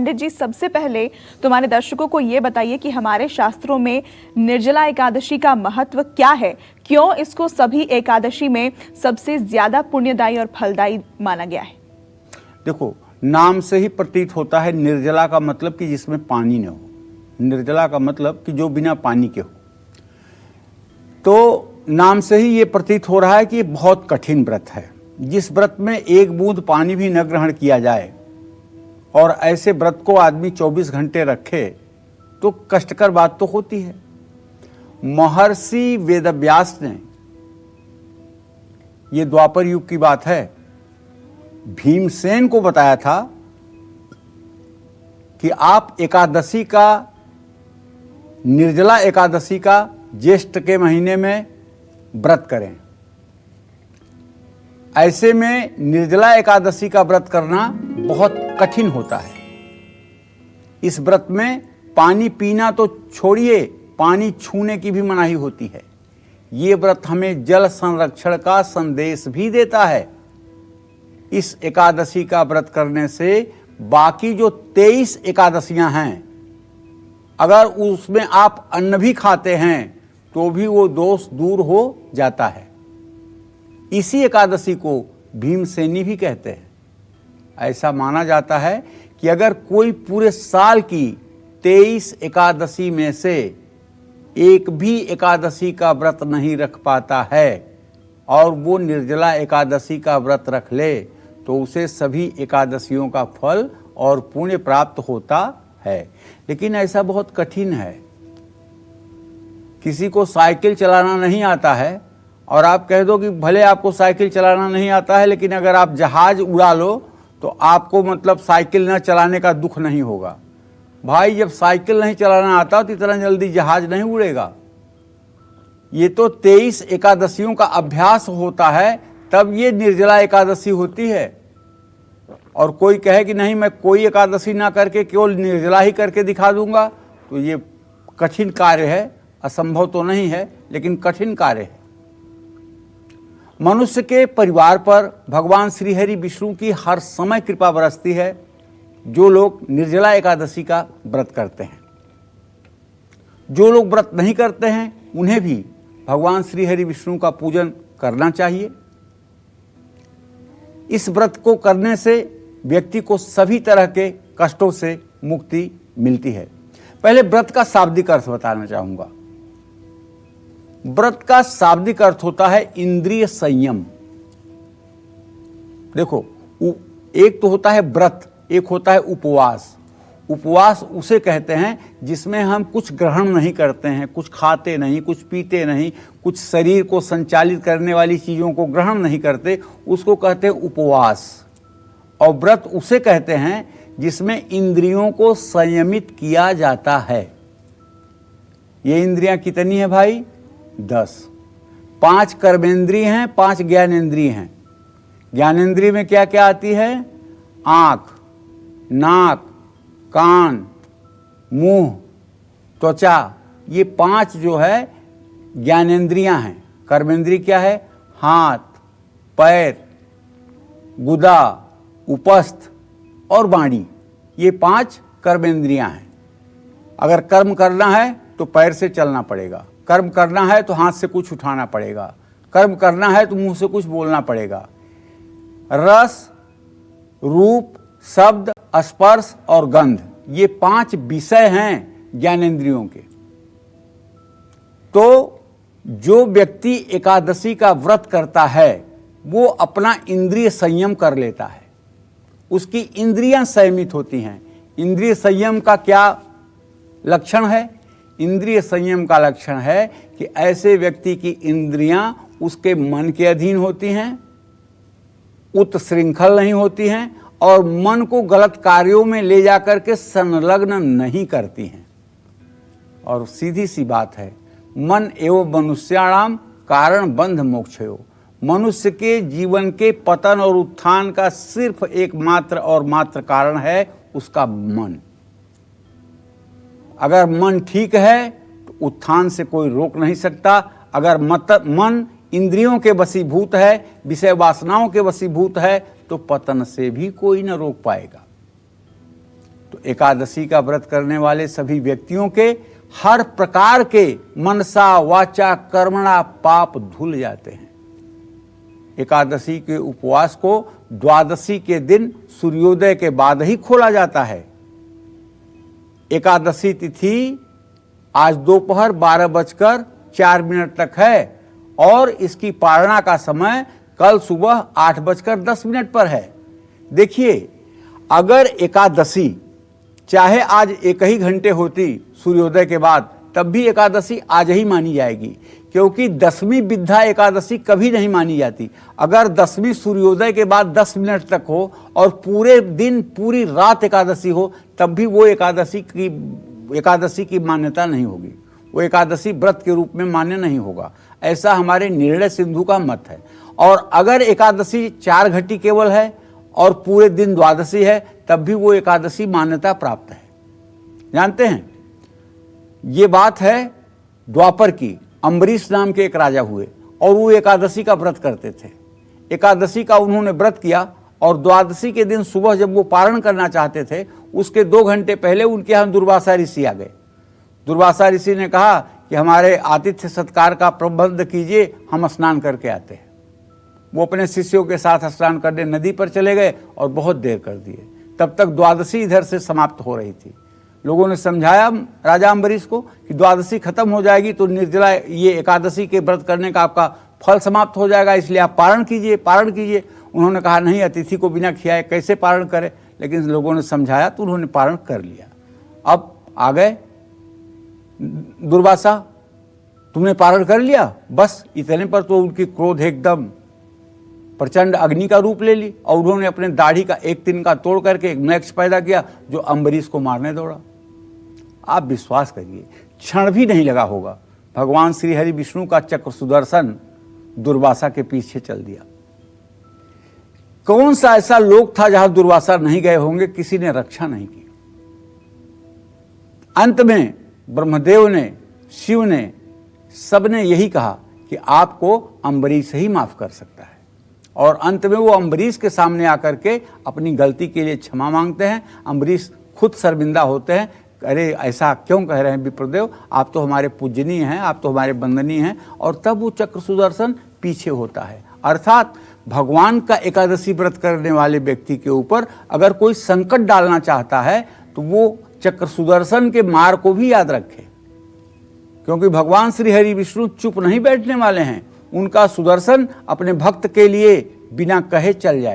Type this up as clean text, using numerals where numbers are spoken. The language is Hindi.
पंडित जी, सबसे पहले तुम्हारे दर्शकों को ये बताइए कि हमारे शास्त्रों में निर्जला एकादशी का महत्व क्या है, क्यों इसको सभी एकादशी में सबसे ज्यादा पुण्यदायी और फलदायी माना गया है? देखो, नाम से ही प्रतीत होता है निर्जला का मतलब कि जिसमें पानी न हो, निर्जला का मतलब कि जो बिना पानी के हो। तो नाम से ही ये प्रतीत हो रहा है कि ये बहुत कठिन व्रत है। जिस व्रत में एक बूंद पानी भी न ग्रहण किया जाए और ऐसे व्रत को आदमी 24 घंटे रखे तो कष्टकर बात तो होती है। महर्षि वेदव्यास ने, ये द्वापर युग की बात है, भीमसेन को बताया था कि आप एकादशी का, निर्जला एकादशी का ज्येष्ठ के महीने में व्रत करें। ऐसे में निर्जला एकादशी का व्रत करना बहुत कठिन होता है। इस व्रत में पानी पीना तो छोड़िए, पानी छूने की भी मनाही होती है। ये व्रत हमें जल संरक्षण का संदेश भी देता है। इस एकादशी का व्रत करने से बाकी जो 23 एकादशियां हैं, अगर उसमें आप अन्न भी खाते हैं तो भी वो दोष दूर हो जाता है। इसी एकादशी को भीमसेनी भी कहते हैं। ऐसा माना जाता है कि अगर कोई पूरे साल की 23 एकादशी में से एक भी एकादशी का व्रत नहीं रख पाता है और वो निर्जला एकादशी का व्रत रख ले तो उसे सभी एकादशियों का फल और पुण्य प्राप्त होता है। लेकिन ऐसा बहुत कठिन है। किसी को साइकिल चलाना नहीं आता है और आप कह दो कि भले आपको साइकिल चलाना नहीं आता है, लेकिन अगर आप जहाज उड़ा लो तो आपको मतलब साइकिल न चलाने का दुख नहीं होगा। भाई, जब साइकिल नहीं चलाना आता तो इतना जल्दी जहाज नहीं उड़ेगा। ये तो 23 एकादशियों का अभ्यास होता है, तब ये निर्जला एकादशी होती है। और कोई कहे कि नहीं, मैं कोई एकादशी ना करके केवल निर्जला ही करके दिखा दूंगा, तो ये कठिन कार्य है। असंभव तो नहीं है, लेकिन कठिन कार्य है। मनुष्य के परिवार पर भगवान श्री हरि विष्णु की हर समय कृपा बरसती है जो लोग निर्जला एकादशी का व्रत करते हैं। जो लोग व्रत नहीं करते हैं उन्हें भी भगवान श्री हरि विष्णु का पूजन करना चाहिए। इस व्रत को करने से व्यक्ति को सभी तरह के कष्टों से मुक्ति मिलती है। पहले व्रत का शाब्दिक अर्थ बताना चाहूंगा। व्रत का शाब्दिक अर्थ होता है इंद्रिय संयम। देखो, एक तो होता है व्रत, एक होता है उपवास। उपवास उसे कहते हैं जिसमें हम कुछ ग्रहण नहीं करते हैं, कुछ खाते नहीं, कुछ पीते नहीं, कुछ शरीर को संचालित करने वाली चीज़ों को ग्रहण नहीं करते, उसको कहते हैं उपवास। और व्रत उसे कहते हैं जिसमें इंद्रियों को संयमित किया जाता है। ये इंद्रियां कितनी है भाई? 10। 5 कर्मेंद्रिय हैं, 5 ज्ञानेंद्रिय हैं। ज्ञानेंद्रिय में क्या क्या आती है? आँख, नाक, कान, मुंह, त्वचा, ये 5 जो है ज्ञानेंद्रियां हैं। कर्मेंद्रिय क्या है? हाथ, पैर, गुदा, उपस्थ और वाणी, ये 5 कर्मेंद्रियां हैं। अगर कर्म करना है तो पैर से चलना पड़ेगा, कर्म करना है तो हाथ से कुछ उठाना पड़ेगा, कर्म करना है तो मुंह से कुछ बोलना पड़ेगा। रस, रूप, शब्द, स्पर्श और गंध, ये 5 विषय हैं ज्ञानेंद्रियों के। तो जो व्यक्ति एकादशी का व्रत करता है वो अपना इंद्रिय संयम कर लेता है। उसकी इंद्रियां संयमित होती हैं। इंद्रिय संयम का क्या लक्षण है? इंद्रिय संयम का लक्षण है कि ऐसे व्यक्ति की इंद्रियां उसके मन के अधीन होती हैं, उत्श्रृंखल नहीं होती हैं और मन को गलत कार्यों में ले जाकर के संलग्न नहीं करती हैं। और सीधी सी बात है, मन एवं मनुष्याणाम कारण बंध मोक्षयो। मनुष्य के जीवन के पतन और उत्थान का सिर्फ एकमात्र और मात्र कारण है उसका मन। अगर मन ठीक है तो उत्थान से कोई रोक नहीं सकता। अगर मन इंद्रियों के वशीभूत है, विषय वासनाओं के वशीभूत है, तो पतन से भी कोई न रोक पाएगा। तो एकादशी का व्रत करने वाले सभी व्यक्तियों के हर प्रकार के मनसा वाचा कर्मणा पाप धुल जाते हैं। एकादशी के उपवास को द्वादशी के दिन सूर्योदय के बाद ही खोला जाता है। एकादशी तिथि आज दोपहर 12:04 तक है और इसकी पारणा का समय कल सुबह 8:10 पर है। देखिए, अगर एकादशी चाहे आज 1 ही घंटे होती सूर्योदय के बाद, तब भी एकादशी आज ही मानी जाएगी, क्योंकि 10वीं विद्या एकादशी कभी नहीं मानी जाती। अगर 10वीं सूर्योदय के बाद 10 मिनट तक हो और पूरे दिन पूरी रात एकादशी हो, तब भी वो एकादशी की मान्यता नहीं होगी, वो एकादशी व्रत के रूप में मान्य नहीं होगा। ऐसा हमारे निर्णय सिंधु का मत है। और अगर एकादशी 4 घटी केवल है और पूरे दिन द्वादशी है, तब भी वो एकादशी मान्यता प्राप्त है। जानते हैं, ये बात है द्वापर की। अम्बरीश नाम के एक राजा हुए और वो एकादशी का व्रत करते थे। एकादशी का उन्होंने व्रत किया और द्वादशी के दिन सुबह जब वो पारण करना चाहते थे, उसके 2 घंटे पहले उनके यहाँ दुर्वासा ऋषि आ गए। दुर्वासा ऋषि ने कहा कि हमारे आतिथ्य सत्कार का प्रबंध कीजिए, हम स्नान करके आते हैं। वो अपने शिष्यों के साथ स्नान करने नदी पर चले गए और बहुत देर कर दिए। तब तक द्वादशी इधर से समाप्त हो रही थी। लोगों ने समझाया राजा अम्बरीश को कि द्वादशी खत्म हो जाएगी तो निर्जला ये एकादशी के व्रत करने का आपका फल समाप्त हो जाएगा, इसलिए आप पारण कीजिए, पारण कीजिए। उन्होंने कहा नहीं, अतिथि को बिना खियाए कैसे पारण करें। लेकिन लोगों ने समझाया तो उन्होंने पारण कर लिया। अब आ गए दुर्वासा, तुमने पारण कर लिया, बस इतने पर तो उनकी क्रोध एकदम प्रचंड अग्नि का रूप ले ली और उन्होंने अपने दाढ़ी का एक तिनका तोड़ करके एक मैक्स पैदा किया जो अम्बरीश को मारने दौड़ा। आप विश्वास करिए, क्षण भी नहीं लगा होगा, भगवान श्री हरि विष्णु का चक्र सुदर्शन दुर्वासा के पीछे चल दिया। कौन सा ऐसा लोक था जहां दुर्वासा नहीं गए होंगे, किसी ने रक्षा नहीं की। अंत में ब्रह्मदेव ने, शिव ने, सबने यही कहा कि आपको अम्बरीश ही माफ कर सकता है। और अंत में वो अम्बरीश के सामने आकर के अपनी गलती के लिए क्षमा मांगते हैं। अम्बरीश खुद शर्मिंदा होते हैं, अरे ऐसा क्यों कह रहे हैं विप्रदेव, आप तो हमारे पूजनीय हैं, आप तो हमारे वंदनीय हैं। और तब वो चक्र सुदर्शन पीछे होता है। अर्थात भगवान का एकादशी व्रत करने वाले व्यक्ति के ऊपर अगर कोई संकट डालना चाहता है तो वो चक्र सुदर्शन के मार को भी याद रखे, क्योंकि भगवान श्री हरि विष्णु चुप नहीं बैठने वाले हैं। उनका सुदर्शन अपने भक्त के लिए बिना कहे चल जाए।